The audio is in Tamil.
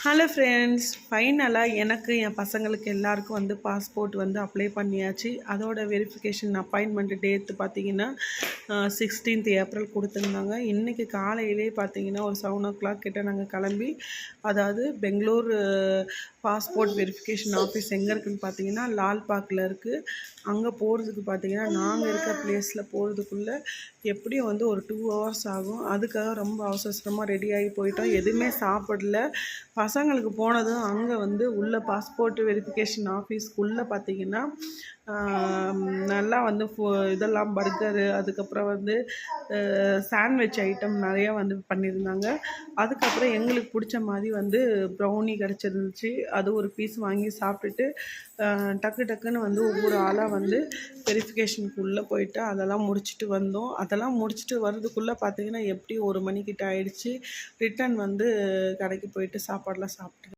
ஹலோ ஃப்ரெண்ட்ஸ், ஃபைனலாக எனக்கு என் பசங்களுக்கு எல்லாருக்கும் வந்து பாஸ்போர்ட் வந்து அப்ளை பண்ணியாச்சு. அதோட வெரிஃபிகேஷன் அப்பாயின்மெண்ட் டேட்டு பார்த்தீங்கன்னா 16th ஏப்ரல் கொடுத்துருந்தாங்க. இன்றைக்கி காலையிலே பார்த்தீங்கன்னா ஒரு 7 o'clock கிட்ட நாங்கள் கிளம்பி, அதாவது பெங்களூர் பாஸ்போர்ட் வெரிஃபிகேஷன் ஆஃபீஸ் எங்கே இருக்குதுன்னு பார்த்தீங்கன்னா லால்பாக்கில் இருக்குது. அங்கே போகிறதுக்கு பார்த்தீங்கன்னா நாங்கள் இருக்க ப்ளேஸில் போகிறதுக்குள்ளே எப்படியும் வந்து ஒரு 2 hours ஆகும். அதுக்காக ரொம்ப அவசரமாக ரெடி ஆகி போயிட்டோம். எதுவுமே சாப்பிடல. பசங்களுக்கு போனதும் அங்கே வந்து உள்ள பாஸ்போர்ட் வெரிஃபிகேஷன் ஆஃபீஸ்க்குள்ளே பார்த்தீங்கன்னா நல்லா வந்து இதெல்லாம் பர்கரு, அதுக்கப்புறம் வந்து சாண்ட்விச் ஐட்டம் நிறையா வந்து பண்ணியிருந்தாங்க. அதுக்கப்புறம் எங்களுக்கு பிடிச்ச மாதிரி வந்து ப்ரௌனி கிடச்சிருந்துச்சு. அது ஒரு பீஸ் வாங்கி சாப்பிட்டுட்டு டக்குன்னு வந்து ஒவ்வொரு ஆளாக வந்து வெரிஃபிகேஷனுக்கு உள்ளே போயிட்டு அதெல்லாம் முடிச்சுட்டு வந்தோம். அதெல்லாம் முடிச்சுட்டு வர்றதுக்குள்ளே பார்த்தீங்கன்னா எப்படி 1 மணிக்கிட்ட ஆயிடுச்சு. ரிட்டன் வந்து கடைக்கு போயிட்டு சாப்பாடெலாம் சாப்பிட்டு